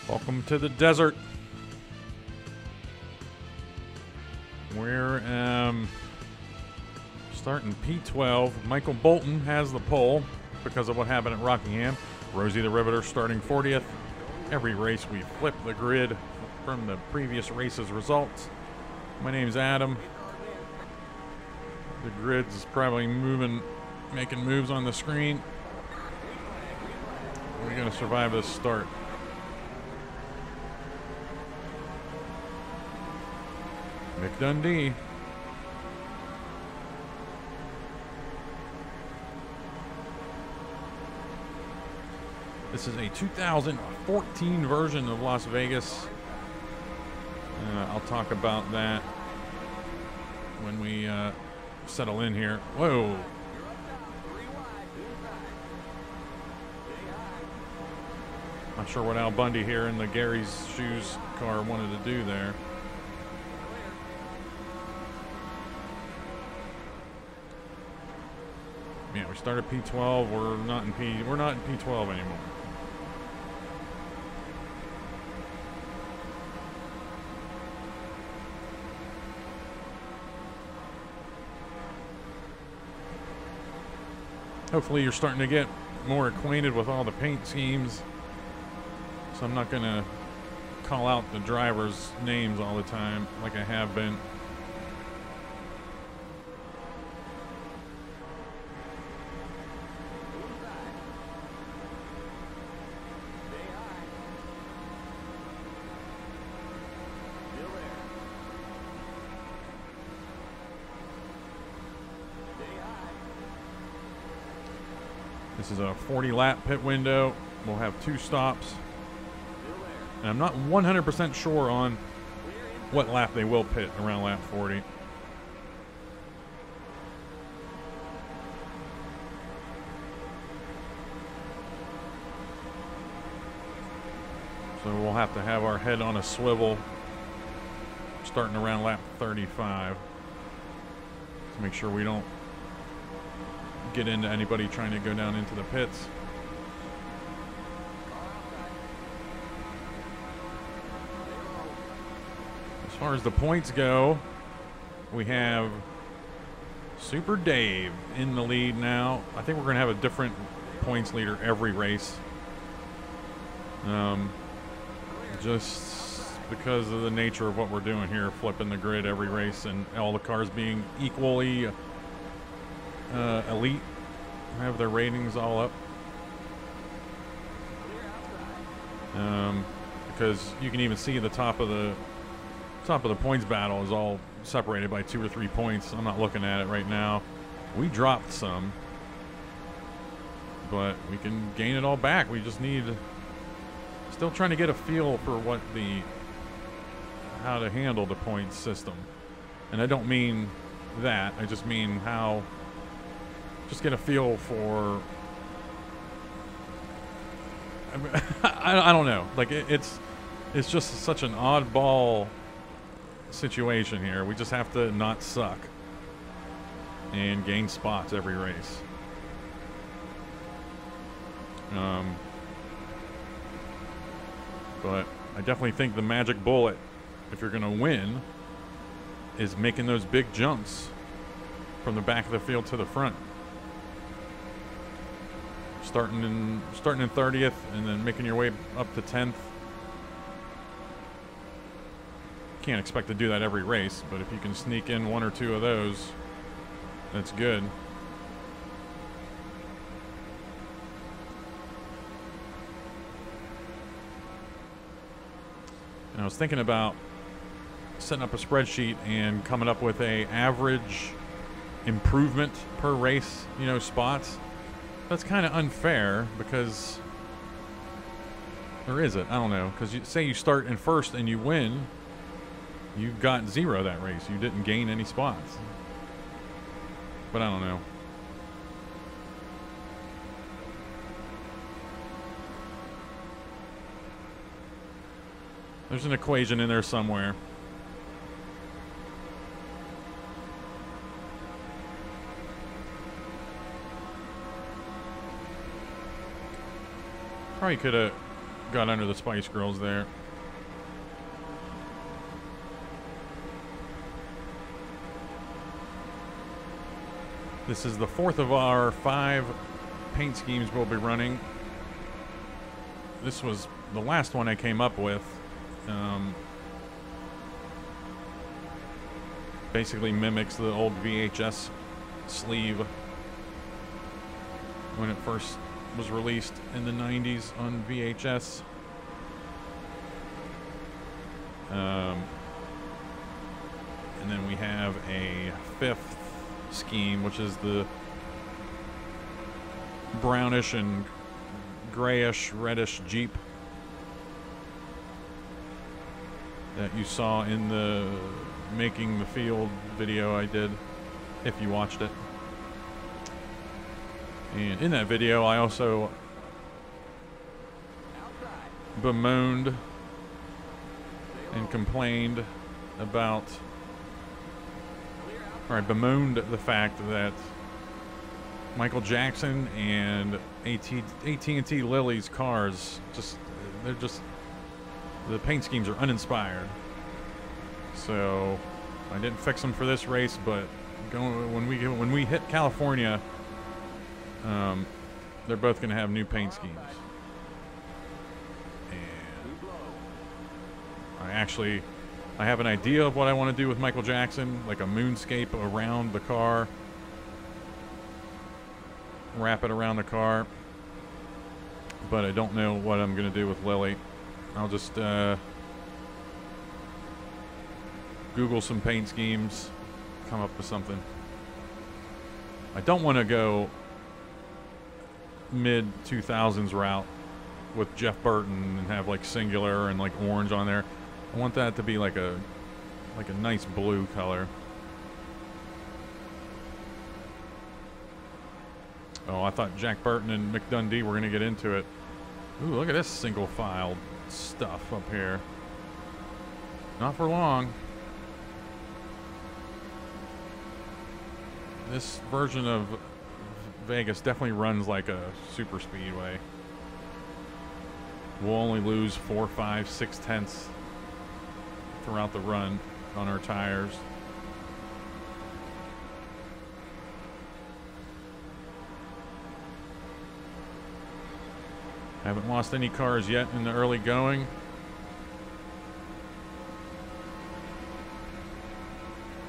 Welcome to the desert. We're starting P12. Michael Bolton has the pole because of what happened at Rockingham. Rosie the Riveter starting 40th. Every race we flip the grid from the previous race's results. My name's Adam. The grid's probably moving, making moves on the screen. We're going to survive this start. Mick Dundee. This is a 2014 version of Las Vegas. I'll talk about that when we settle in here. Whoa. Not sure what Al Bundy here in the Gary's Shoes car wanted to do there. Yeah, we started P12. We're not in P12 anymore. Hopefully you're starting to get more acquainted with all the paint schemes. So I'm not going to call out the drivers' names all the time like I have been. This is a 40-lap pit window. We'll have 2 stops. And I'm not 100% sure on what lap they will pit around lap 40. So we'll have to have our head on a swivel starting around lap 35 to make sure we don't get into anybody trying to go down into the pits. As far as the points go, we have Super Dave in the lead now. I think we're going to have a different points leader every race. Just because of the nature of what we're doing here, flipping the grid every race and all the cars being equally elite, have their ratings all up. Because you can even see the top of the points battle is all separated by 2 or 3 points. I'm not looking at it right now. We dropped some, but we can gain it all back. We just need, still trying to get a feel for what how to handle the points system. And I don't mean that. I just mean how. Just get a feel for. I don't know. Like it's just such an oddball situation here. We just have to not suck and gain spots every race. But I definitely think the magic bullet, if you're going to win, is making those big jumps from the back of the field to the front. Starting in 30th and then making your way up to 10th. Can't expect to do that every race, but if you can sneak in 1 or 2 of those, that's good. And I was thinking about setting up a spreadsheet and coming up with a average improvement per race, spots. That's kind of unfair because, or is it? I don't know. Because say you start in first and you win, you got 0 that race. You didn't gain any spots. But I don't know. There's an equation in there somewhere. Probably could have got under the Spice Girls there. This is the 4th of our 5 paint schemes we'll be running. This was the last one I came up with. Basically mimics the old VHS sleeve when it first was released in the 90s on VHS. And then we have a 5th scheme, which is the brownish and grayish, reddish Jeep that you saw in the Making the Field video I did, if you watched it. And in that video, I also bemoaned and complained about, or I bemoaned the fact that Michael Jackson and AT&T Lily's cars the paint schemes are uninspired. So I didn't fix them for this race, but when we hit California, they're both going to have new paint schemes. And I have an idea of what I want to do with Michael Jackson, like a moonscape around the car, wrap it around the car, but I don't know what I'm going to do with Lily. I'll just Google some paint schemes, come up with something. I don't want to go mid-2000s route with Jeff Burton and have like singular and like orange on there. I want that to be like a nice blue color. Oh, I thought Jack Burton and Mick Dundee were going to get into it. Ooh, look at this single file stuff up here. Not for long. This version of Vegas definitely runs like a super speedway. We'll only lose 4, 5, 6 tenths throughout the run on our tires. Haven't lost any cars yet in the early going.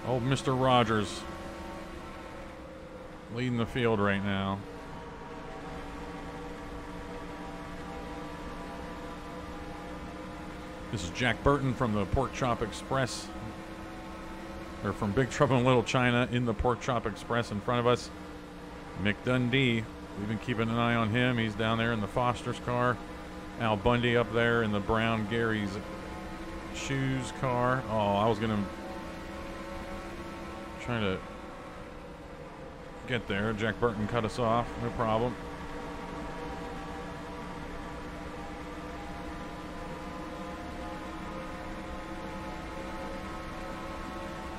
Old Mr. Rogers leading the field right now. This is Jack Burton from the Pork Chop Express, or from Big Trouble in Little China in the Pork Chop Express in front of us. Mick Dundee, we've been keeping an eye on him. He's down there in the Foster's car. Al Bundy up there in the brown Gary's Shoes car. Oh, I was gonna try to get there. Jack Burton cut us off, no problem.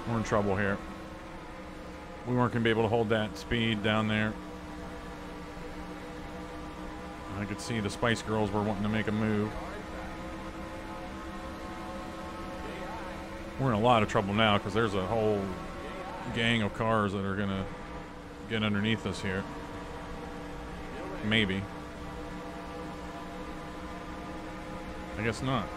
We're in trouble here. We weren't going to be able to hold that speed down there. I could see the Spice Girls were wanting to make a move. We're in a lot of trouble now because there's a whole gang of cars that are going to get underneath us here. Maybe. I guess not.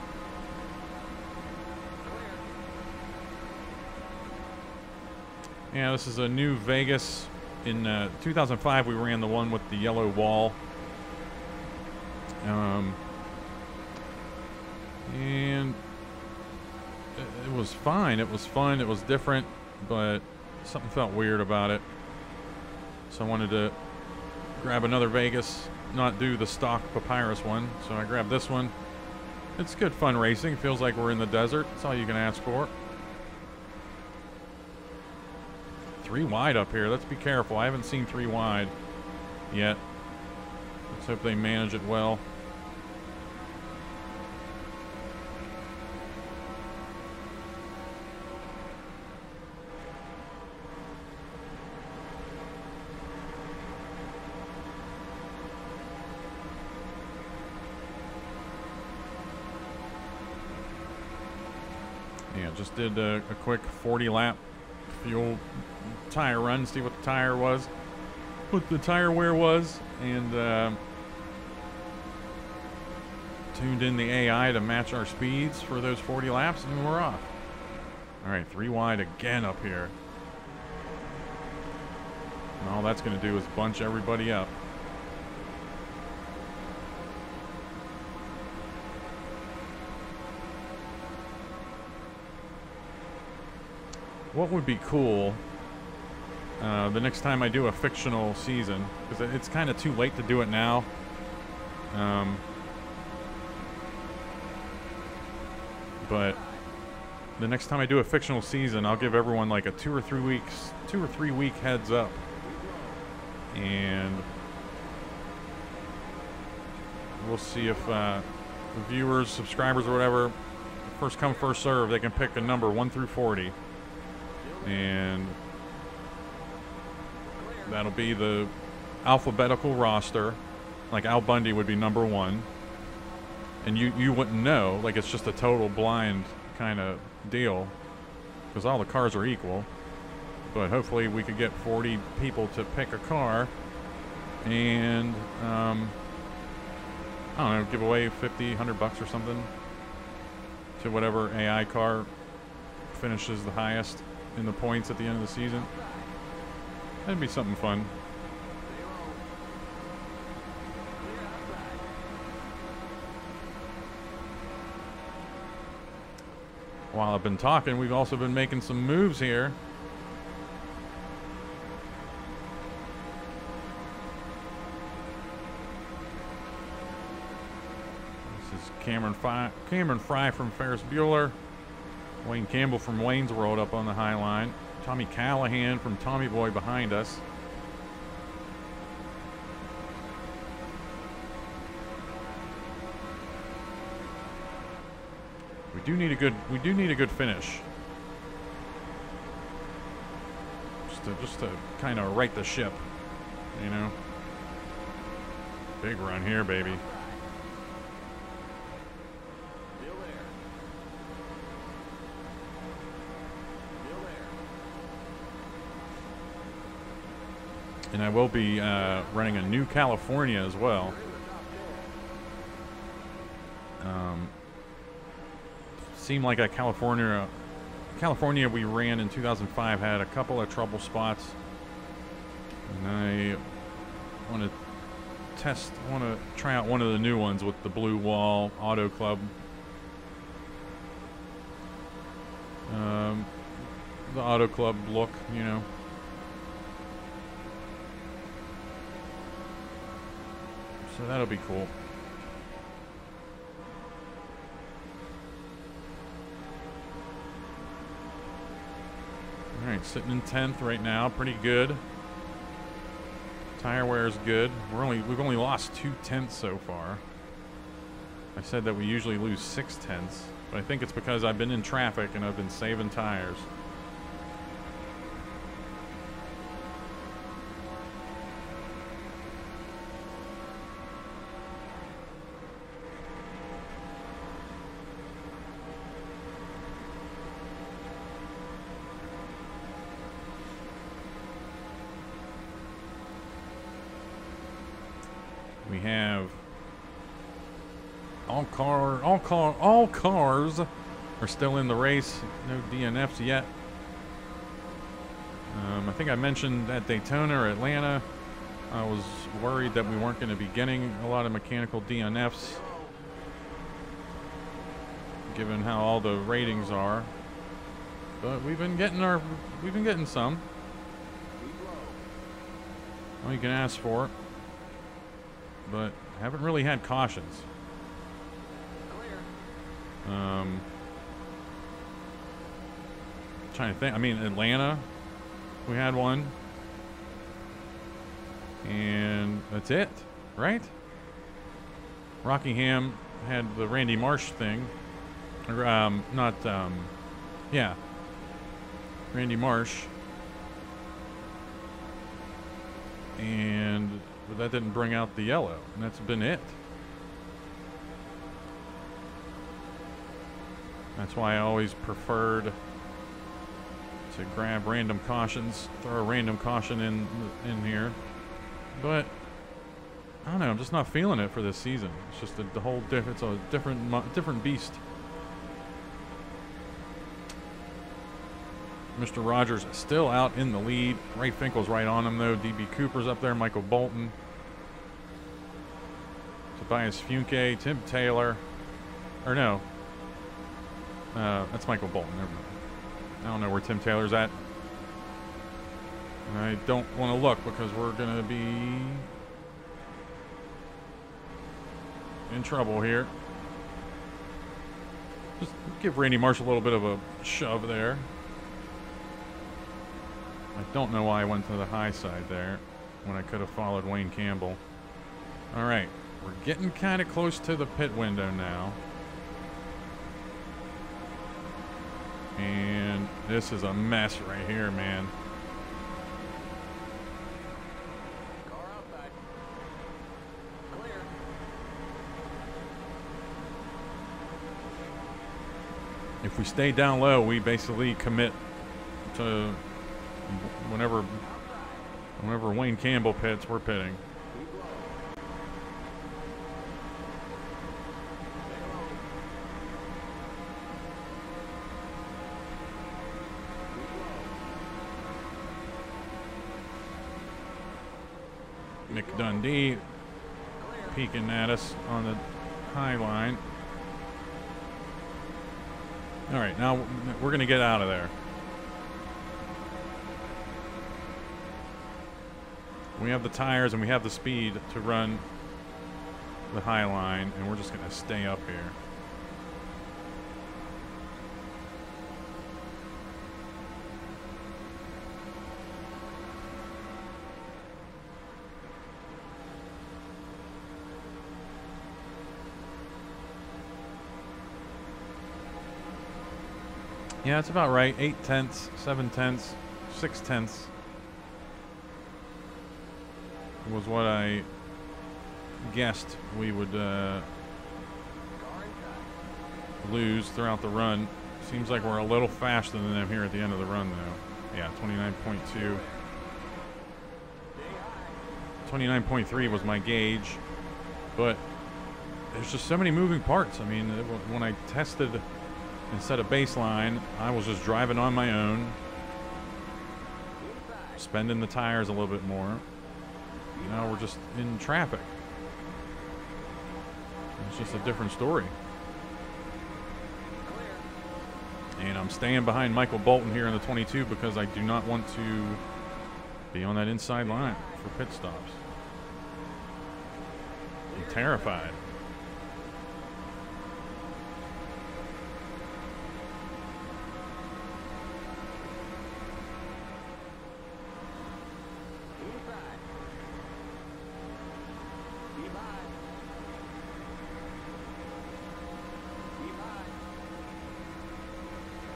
Yeah, this is a new Vegas. In 2005, we ran the one with the yellow wall. And it was fine. It was fun. It was different, but something felt weird about it. So I wanted to grab another Vegas, not do the stock Papyrus one. So I grabbed this one. It's good fun racing. Feels like we're in the desert. That's all you can ask for. 3 wide up here. Let's be careful. I haven't seen 3 wide yet. Let's hope they manage it well. Yeah, just did a quick 40 lap fuel tire run, see what the tire was, what the tire wear was, and tuned in the AI to match our speeds for those 40 laps, and we're off. All right, 3 wide again up here. And all that's going to do is bunch everybody up. What would be cool the next time I do a fictional season, because it's kind of too late to do it now. But the next time I do a fictional season, I'll give everyone like a 2 or 3 week heads up. And we'll see if viewers, subscribers, or whatever, first come, first serve, they can pick a number 1 through 40. And that'll be the alphabetical roster. Like Al Bundy would be number 1. And you wouldn't know, like it's just a total blind kind of deal, because all the cars are equal. But hopefully we could get 40 people to pick a car, and I don't know, give away 50, 100 bucks or something to whatever AI car finishes the highest in the points at the end of the season. That'd be something fun. While I've been talking, we've also been making some moves here. This is Cameron Fry from Ferris Bueller. Wayne Campbell from Wayne's World up on the high line. Tommy Callahan from Tommy Boy behind us. We do need a good finish. Just to kind of right the ship, you know. Big run here, baby. And I will be running a new California as well. Seemed like a California we ran in 2005 had a couple of trouble spots. And I want to try out one of the new ones with the Blue Wall Auto Club. The Auto Club look, you know. So that'll be cool. All right, sitting in 10th right now, pretty good. Tire wear is good. We've only lost 2/10 so far. I said that we usually lose 6/10, but I think it's because I've been in traffic and I've been saving tires. We have all cars are still in the race. No DNFs yet. I think I mentioned at Daytona or Atlanta, I was worried that we weren't going to be getting a lot of mechanical DNFs, given how all the ratings are. But we've been getting some. All you can ask for. But haven't really had cautions. Trying to think. I mean, Atlanta, we had one, and that's it, right? Rockingham had the Randy Marsh thing, or yeah, Randy Marsh, and. But that didn't bring out the yellow, and that's been it. That's why I always preferred to grab random cautions, throw a random caution in here. But I don't know, I'm just not feeling it for this season. It's just it's a different beast. Mr. Rogers is still out in the lead. Ray Finkel's right on him though. DB Cooper's up there. Michael Bolton, Tobias Funke, Tim Taylor, or no, that's Michael Bolton. Never mind. I don't know where Tim Taylor's at. And I don't want to look because we're going to be in trouble here. Just give Randy Marsh a little bit of a shove there. I don't know why I went to the high side there when I could have followed Wayne Campbell. All right, we're getting kind of close to the pit window now. And this is a mess right here, man. Car outside. Clear. If we stay down low, we basically commit to whenever Wayne Campbell pits, we're pitting. Nick Dundee peeking at us on the high line. All right, now we're going to get out of there. We have the tires and we have the speed to run the high line, and we're just going to stay up here. Yeah, that's about right. 8 tenths, 7 tenths, 6 tenths was what I guessed we would lose throughout the run. Seems like we're a little faster than them here at the end of the run, though. Yeah, 29.2. 29.3 was my gauge, but there's just so many moving parts. I mean, when I tested instead of baseline, I was just driving on my own, spending the tires a little bit more. Now we're just in traffic. It's just a different story. And I'm staying behind Michael Bolton here in the 22 because I do not want to be on that inside line for pit stops. I'm terrified.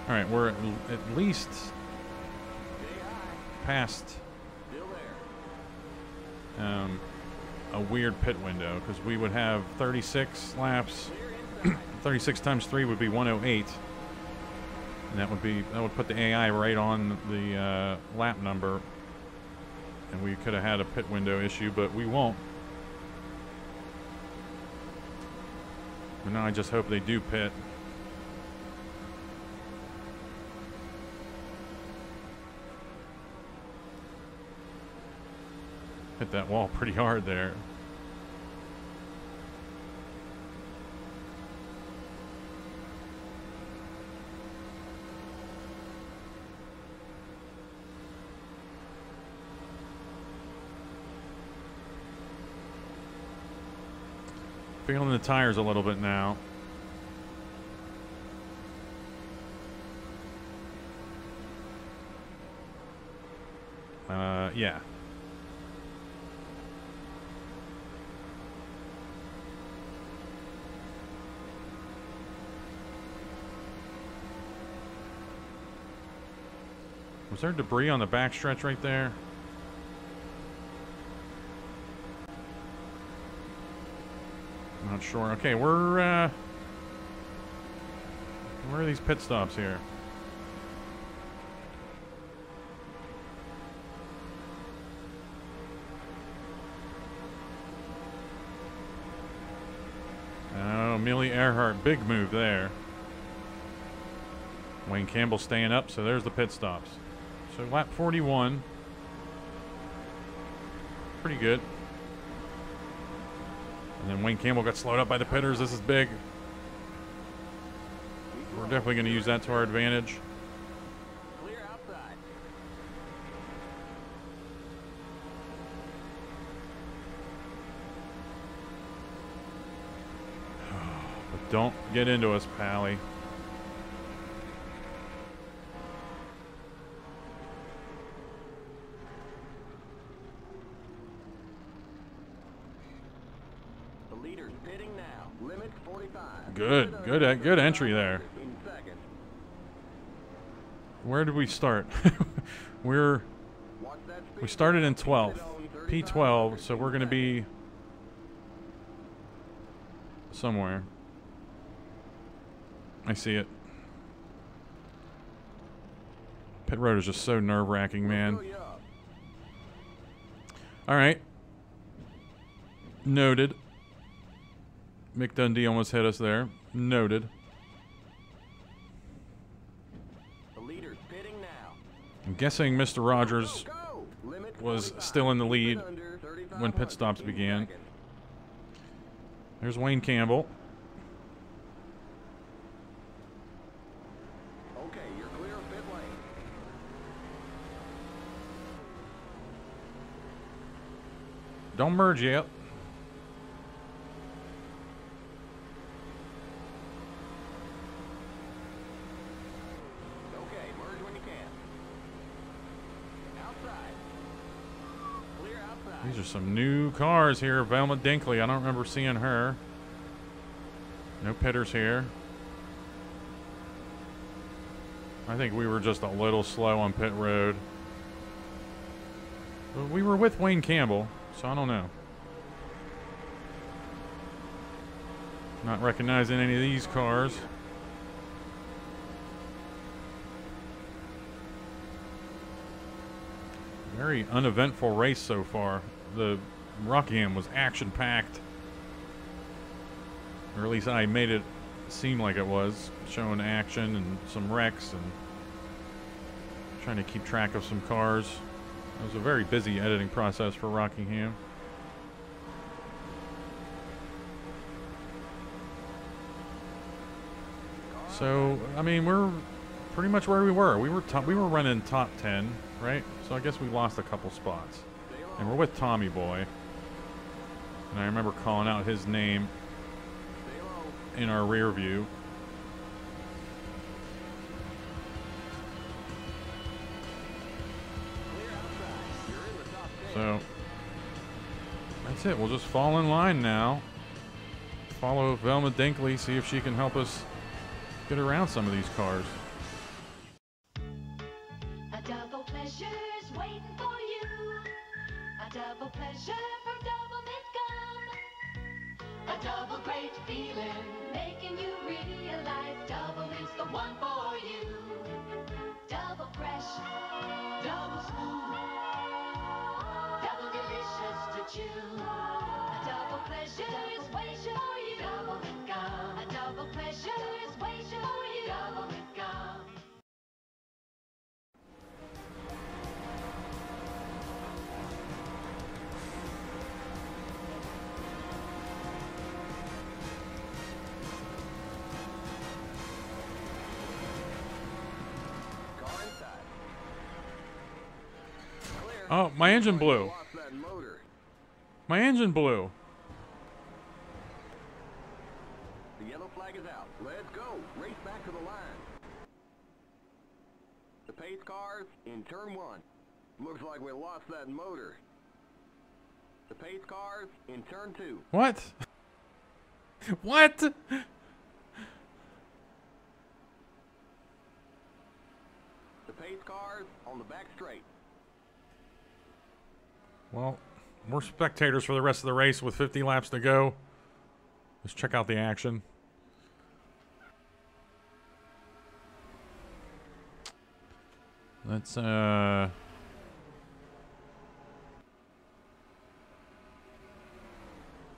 All right, we're at least past a weird pit window because we would have 36 laps. 36 times 3 would be 108, and that would put the AI right on the lap number, and we could have had a pit window issue, but we won't. But now I just hope they do pit. Hit that wall pretty hard there. Feeling the tires a little bit now. Yeah. Was there debris on the backstretch right there? I'm not sure. Okay, we're Where are these pit stops here? Oh, Amelia Earhart, big move there. Wayne Campbell staying up, so there's the pit stops. So lap 41. Pretty good. And then Wayne Campbell got slowed up by the pitters. This is big. We're definitely going to use that to our advantage. Clear outside. But don't get into us, Pally. The leader's pitting now. Limit 45. Good entry there. In second. Where did we start? we Watch that speed. started in 12th, P12, so we're going to be somewhere. I see it. Pit road is just so nerve-wracking, man. All right. Noted. Mick Dundee almost hit us there. Noted. The leader's pitting now. I'm guessing Mr. Rogers Go. Limit was 45. still in the lead Under 35 when pit stops in began. second. There's Wayne Campbell. Okay, you're clear of pit lane. Don't merge yet. Okay, merge when you can. Outside. Clear outside. These are some new cars here. Velma Dinkley. I don't remember seeing her. No pitters here. I think we were just a little slow on pit road. But we were with Wayne Campbell, so I don't know. Not recognizing any of these cars. Very uneventful race so far. The Rockingham was action-packed. Or at least I made it seem like it was. Showing action and some wrecks and trying to keep track of some cars. It was a very busy editing process for Rockingham. So, I mean, we're pretty much where we were. We were running top 10, right? So I guess we lost a couple spots. And we're with Tommy Boy. And I remember calling out his name in our rear view. So that's it. We'll just fall in line now. Follow Velma Dinkley, see if she can help us get around some of these cars. A double pleasure's waiting for you. A double pleasure from Doublemint gum. A double great feeling, making you realize Doublemint's the one for you. Double fresh, double smooth, double delicious to chew. A double pleasure is waiting for you. Doublemint gum. A double pleasure is waiting for you. Doublemint gum. Car inside. Clear. Oh, my engine blew. Lost that motor. My engine blew. The yellow flag is out. Let's go. Race back to the line. The pace cars in turn one. Looks like we lost that motor. The pace cars in turn two. What? What? The pace cars on the back straight. Well, we're spectators for the rest of the race with 50 laps to go. Let's check out the action. Let's oh,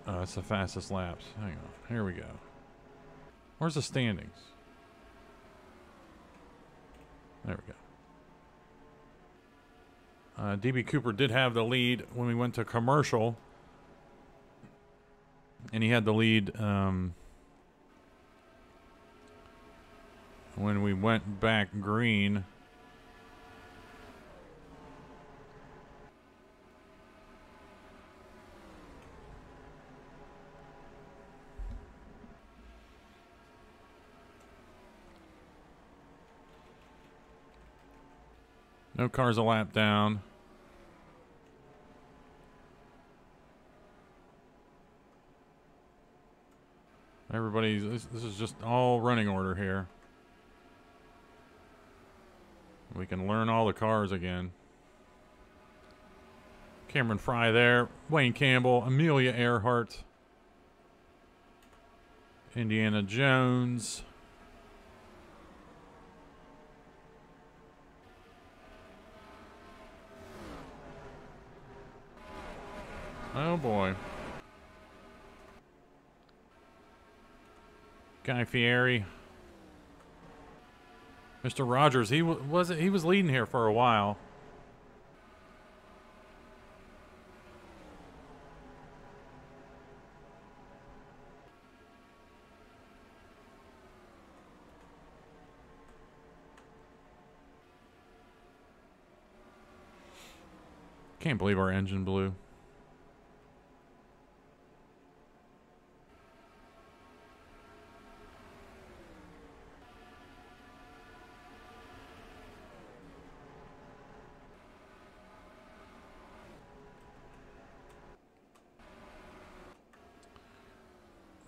it's the fastest laps. Hang on. Here we go. Where's the standings? There we go. DB Cooper did have the lead when we went to commercial. And he had the lead when we went back green. No cars a lap down. Everybody's, this is just all running order here. We can learn all the cars again. Cameron Fry there. Wayne Campbell. Amelia Earhart. Indiana Jones. Oh boy. Guy Fieri. Mr. Rogers, he was leading here for a while. Can't believe our engine blew.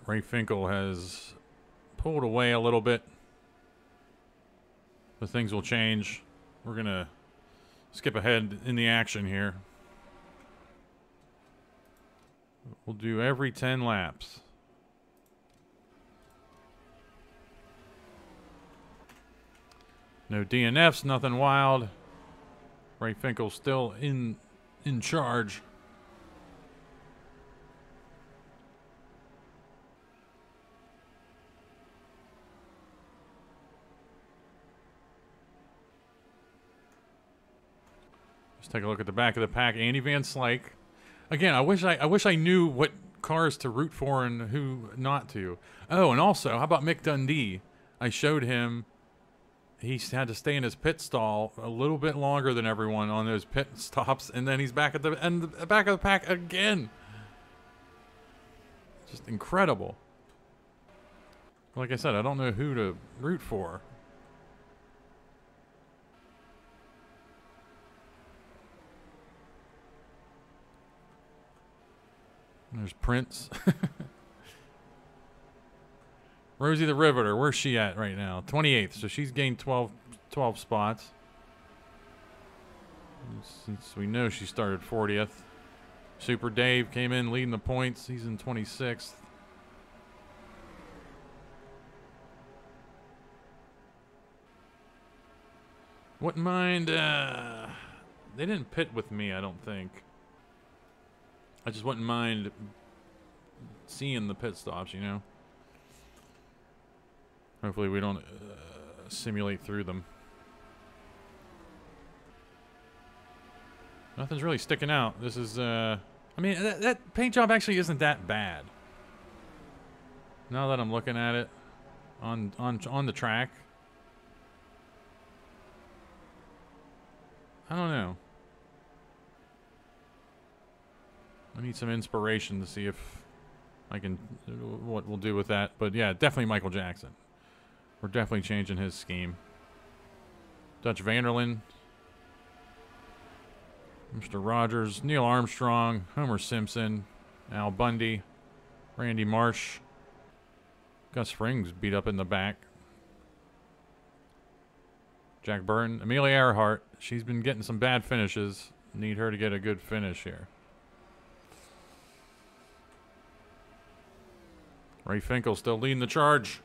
Ray Finkel has pulled away a little bit, but things will change. We're going to skip ahead in the action here. We'll do every 10 laps. No DNFs, nothing wild. Ray Finkel still in charge. Take a look at the back of the pack. Andy Van Slyke. Again, I wish I knew what cars to root for and who not to. Oh, and also, how about Mick Dundee? I showed him he had to stay in his pit stall a little bit longer than everyone on those pit stops, and then he's back at the back of the pack again. Just incredible. Like I said, I don't know who to root for. There's Prince. Rosie the Riveter, where's she at right now? 28th, so she's gained 12 spots. Since we know she started 40th. Super Dave came in leading the points. He's in 26th. Wouldn't mind, they didn't pit with me, I don't think. I just wouldn't mind seeing the pit stops, you know. Hopefully we don't simulate through them. Nothing's really sticking out. This is, I mean, that paint job actually isn't that bad. Now that I'm looking at it on the track. I don't know. I need some inspiration to see if I can, what we'll do with that. But yeah, definitely Michael Jackson. We're definitely changing his scheme. Dutch Vanderlyn. Mr. Rogers. Neil Armstrong. Homer Simpson. Al Bundy. Randy Marsh. Gus Frings beat up in the back. Jack Burton. Amelia Earhart. She's been getting some bad finishes. Need her to get a good finish here. Ray Finkel still leading the charge.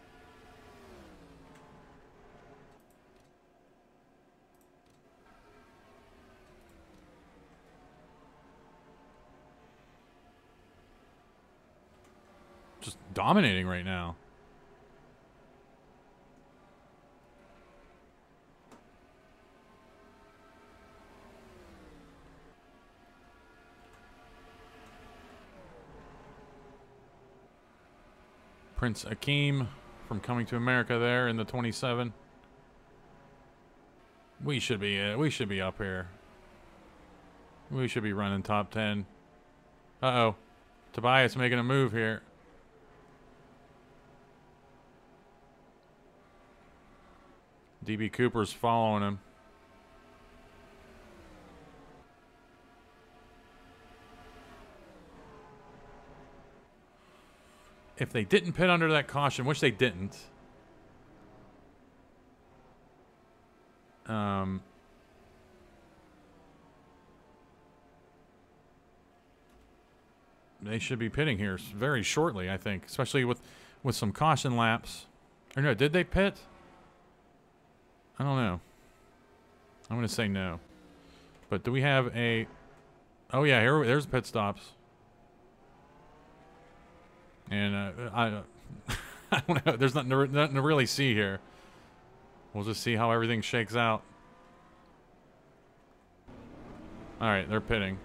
dominating right now. Prince Akeem from Coming to America there in the 27. We should be up here. We should be running top 10. Uh-oh. Tobias making a move here. DB Cooper's following him. If they didn't pit under that caution, which they didn't. They should be pitting here very shortly, I think, especially with some caution laps. Or no, did they pit? I don't know. I'm going to say no. But do we have a... Oh, yeah, there's pit stops. And I don't know. There's nothing to really see here. We'll just see how everything shakes out. All right, they're pitting.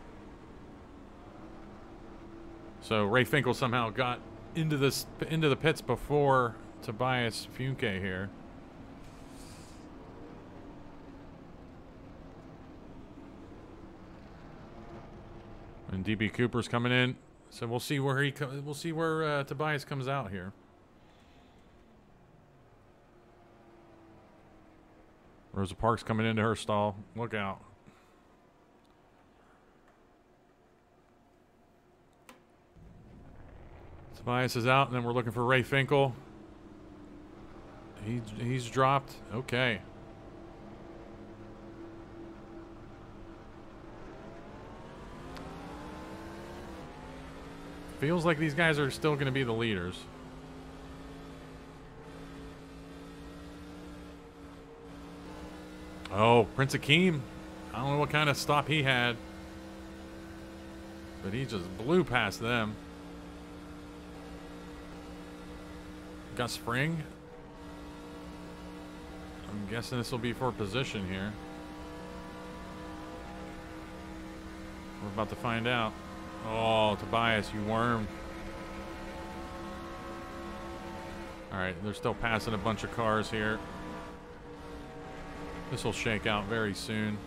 So Ray Finkel somehow got into the pits before Tobias Funke here. And DB Cooper's coming in. So we'll see where Tobias comes out here. Rosa Parks coming into her stall. Look out. Tobias is out, and then we're looking for Ray Finkel. He's dropped. Okay. Feels like these guys are still going to be the leaders. Oh, Prince Akeem. I don't know what kind of stop he had. But he just blew past them. Gus Fring. I'm guessing this will be for position here. We're about to find out. Oh, Tobias, you worm. Alright, they're still passing a bunch of cars here. This will shake out very soon.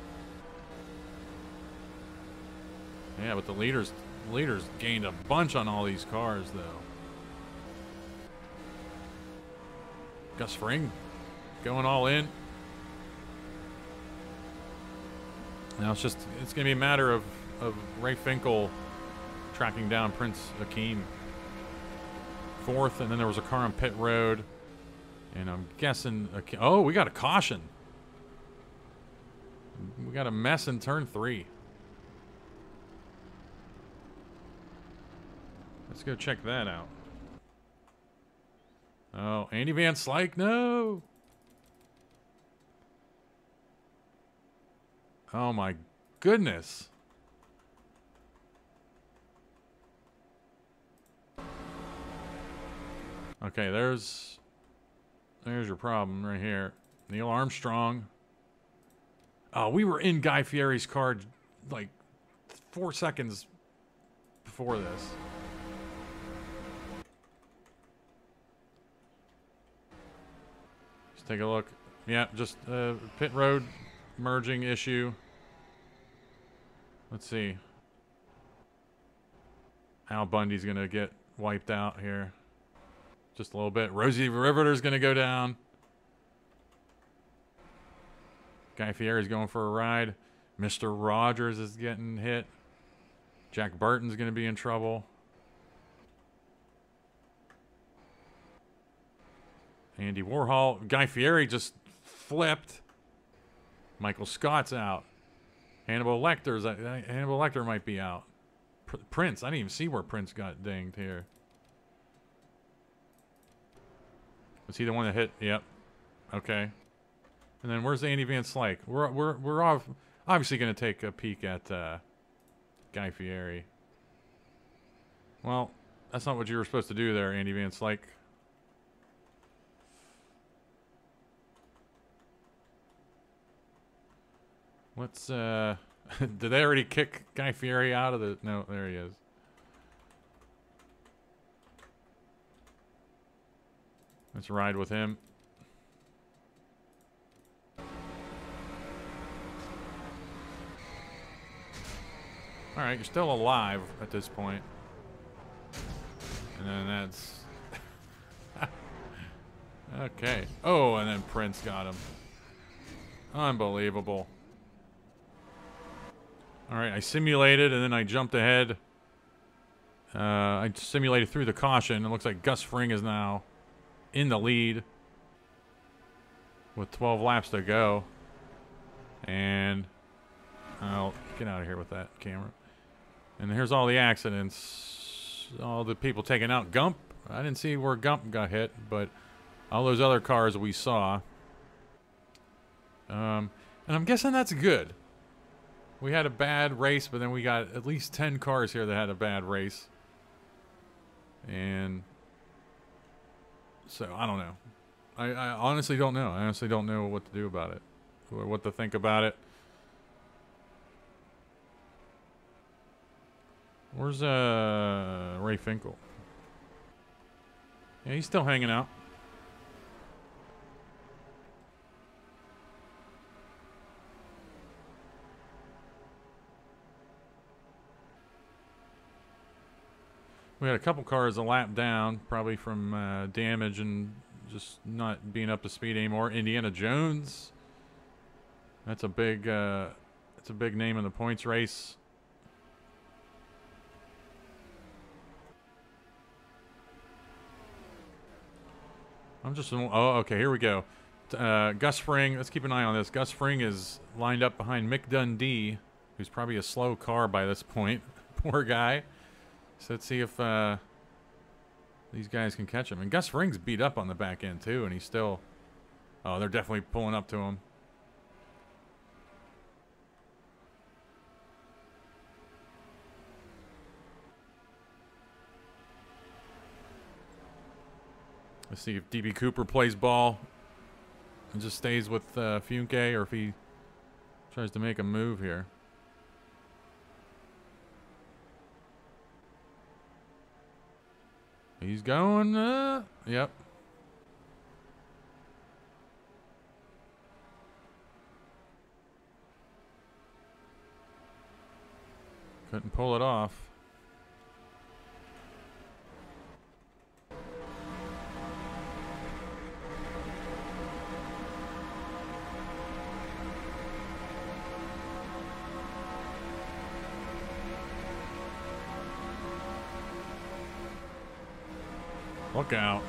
Yeah, but the leaders gained a bunch on all these cars, though. Gus Fring going all in. Now it's going to be a matter of Ray Finkel tracking down Prince Akeem. Fourth, and then there was a car on pit road. And I'm guessing... Oh, we got a caution. We got a mess in turn 3. Let's go check that out. Oh, Andy Van Slyke, no! Oh my goodness. Okay, there's your problem right here. Neil Armstrong. Oh, we were in Guy Fieri's car like 4 seconds before this. Let's take a look. Yeah, just pit road merging issue. Let's see. Al Bundy's going to get wiped out here. Just a little bit. Rosie Riveter's going to go down. Guy Fieri's going for a ride. Mr. Rogers is getting hit. Jack Burton's going to be in trouble. Andy Warhol. Guy Fieri just flipped. Michael Scott's out. Hannibal Lecter might be out. Prince. I didn't even see where Prince got dinged here. Was he the one that hit? Yep. Okay. And then where's Andy Van Slyke? We're obviously going to take a peek at Guy Fieri. Well, That's not what you were supposed to do there, Andy Van Slyke. Let's, did they already kick Guy Fieri out of the... No, there he is. Let's ride with him. Alright, you're still alive at this point. And then that's... okay. Oh, and then Prince got him. Unbelievable. Alright, I simulated and then I jumped ahead. I simulated through the caution. It looks like Gus Fring is now in the lead with 12 laps to go. And I'll get out of here with that camera. And here's all the accidents. All the people taking out Gump. I didn't see where Gump got hit, but all those other cars we saw. And I'm guessing that's good. We had a bad race, but then we got at least 10 cars here that had a bad race. And so, I don't know. I honestly don't know. I honestly don't know what to do about it. Or what to think about it. Where's Ray Finkel? Yeah, he's still hanging out. We had a couple cars a lap down, probably from damage and just not being up to speed anymore. Indiana Jones. That's a big name in the points race. I'm just... Oh, okay, here we go. Gus Fring, let's keep an eye on this. Gus Fring is lined up behind Mick Dundee, who's probably a slow car by this point. Poor guy. So let's see if these guys can catch him. And Gus Fring's beat up on the back end, too, and he's still... Oh, they're definitely pulling up to him. Let's see if DB Cooper plays ball and just stays with Funke, or if he tries to make a move here. He's going, yep. Couldn't pull it off. Look out.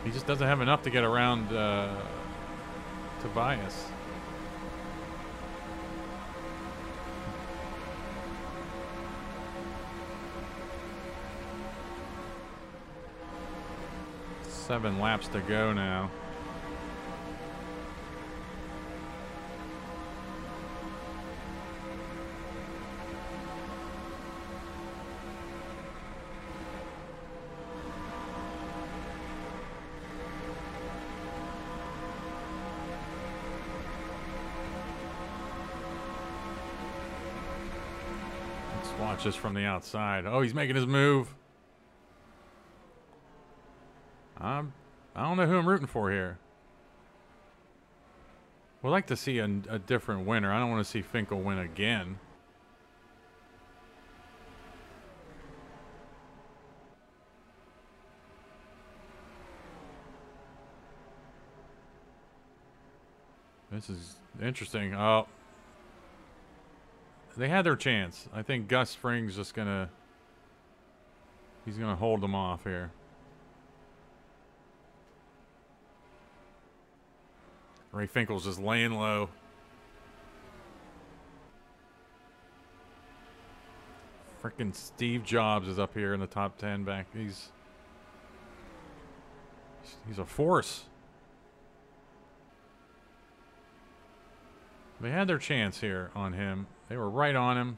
He just doesn't have enough to get around Tobias. Seven laps to go now. Let's watch this from the outside. Oh, he's making his move. I don't know who I'm rooting for here. We'd like to see a different winner. I don't want to see Finkel win again. This is interesting. Oh. They had their chance. I think Gus Fring's just gonna... He's gonna hold them off here. Ray Finkel's just laying low. Frickin' Steve Jobs is up here in the top 10 back. He's a force. They had their chance here on him. They were right on him.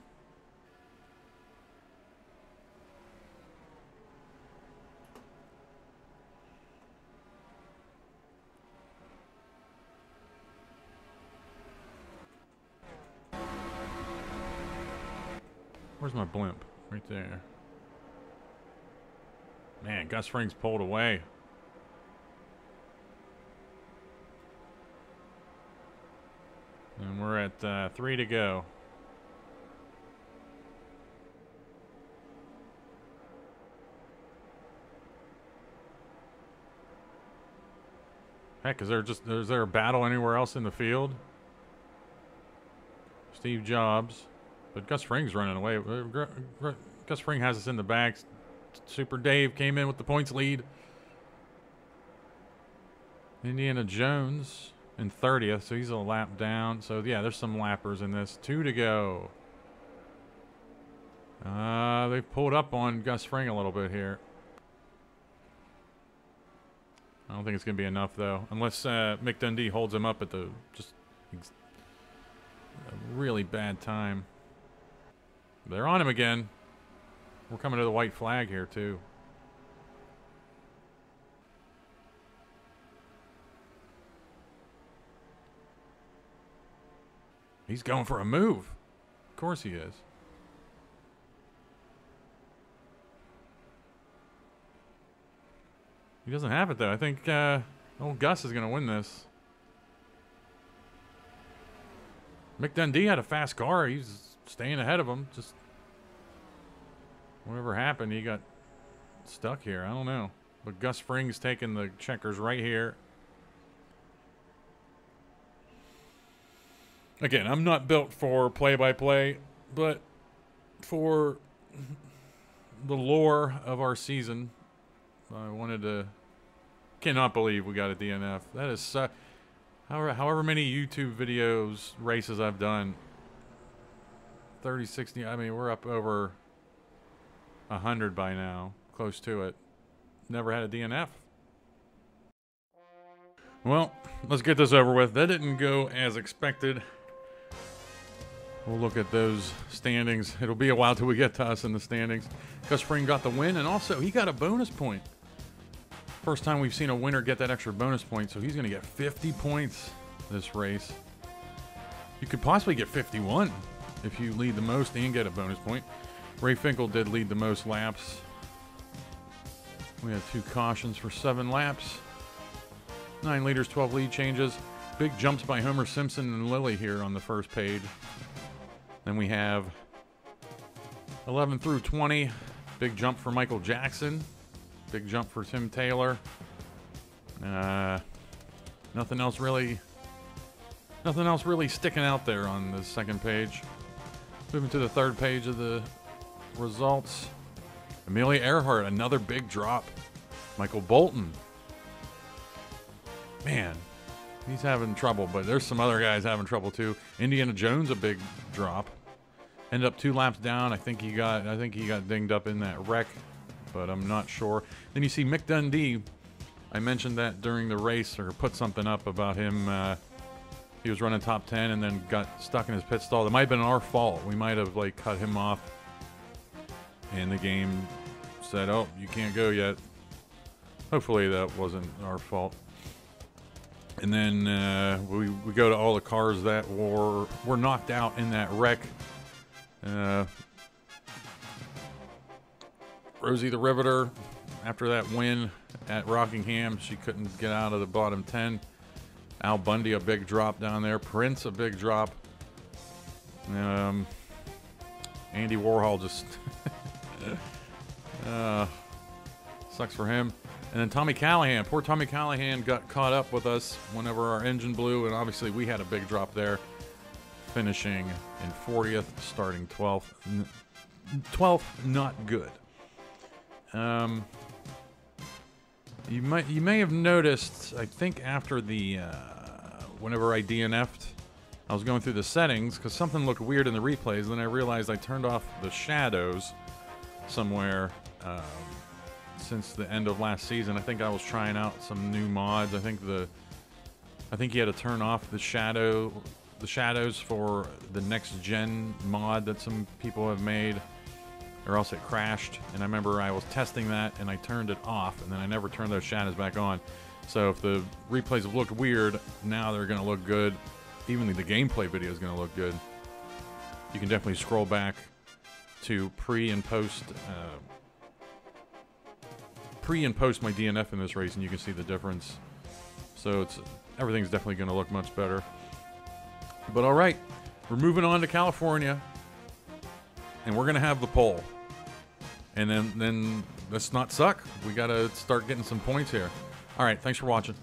Where's my blimp? Right there. Man, Gus Fring's pulled away. And we're at 3 to go. Heck, is there a battle anywhere else in the field? Steve Jobs. But Gus Fring's running away. Gus Fring has us in the bag. Super Dave came in with the points lead. Indiana Jones in 30th, so he's a lap down. So, yeah, there's some lappers in this. 2 to go. They've pulled up on Gus Fring a little bit here. I don't think it's going to be enough, though. Unless Mick Dundee holds him up at the just a really bad time. They're on him again. We're coming to the white flag here, too. He's going for a move. Of course he is. He doesn't have it, though. I think old Gus is going to win this. Mick Dundee had a fast car. He's staying ahead of him. Just whatever happened, he got stuck here. I don't know. But Gus Fring's taking the checkers right here. Again, I'm not built for play-by-play, but for the lore of our season, I wanted to... Cannot believe we got a DNF. That is... however many YouTube videos, races I've done, 30, 60, I mean, we're up over 100 by now, close to it. Never had a DNF. Well, let's get this over with. That didn't go as expected. We'll look at those standings. It'll be a while till we get to us in the standings. Gus Fring got the win, and also he got a bonus point. First time we've seen a winner get that extra bonus point, so he's going to get 50 points this race. You could possibly get 51 if you lead the most and get a bonus point. Ray Finkel did lead the most laps. We had 2 cautions for 7 laps. 9 leaders, 12 lead changes. Big jumps by Homer Simpson and Lilly here on the first page. Then we have 11 through 20. Big jump for Michael Jackson. Big jump for Tim Taylor. Nothing else really sticking out there on the second page. Moving to the third page of the results. Amelia Earhart, another big drop. Michael Bolton. Man, he's having trouble, but there's some other guys having trouble too. Indiana Jones, a big drop. Ended up 2 laps down. I think he got dinged up in that wreck, but I'm not sure. Then you see Mick Dundee. I mentioned that during the race, or put something up about him. He was running top 10 and then got stuck in his pit stall. That might have been our fault. We might have like cut him off, and the game said, "Oh, you can't go yet." Hopefully that wasn't our fault. And then we go to all the cars that were knocked out in that wreck. Rosie the Riveter, after that win at Rockingham, she couldn't get out of the bottom 10. Al Bundy, a big drop down there. Prince, a big drop. Andy Warhol just sucks for him. And then Tommy Callahan. Poor Tommy Callahan got caught up with us whenever our engine blew, and obviously we had a big drop there, finishing in 40th, starting 12th. 12th, not good. You may have noticed, I think after the whenever I DNF'd, I was going through the settings because something looked weird in the replays. Then I realized I turned off the shadows somewhere since the end of last season. I think I was trying out some new mods. I think he had to turn off the shadows for the next gen mod that some people have made, or else it crashed. And I remember I was testing that and I turned it off, and then I never turned those shadows back on. So if the replays have looked weird, now they're going to look good. Even the gameplay video is going to look good. You can definitely scroll back to pre and post my DNF in this race, and you can see the difference. So everything's definitely going to look much better. But all right, we're moving on to California, and we're going to have the pole. And then let's not suck. We got to start getting some points here. All right, thanks for watching.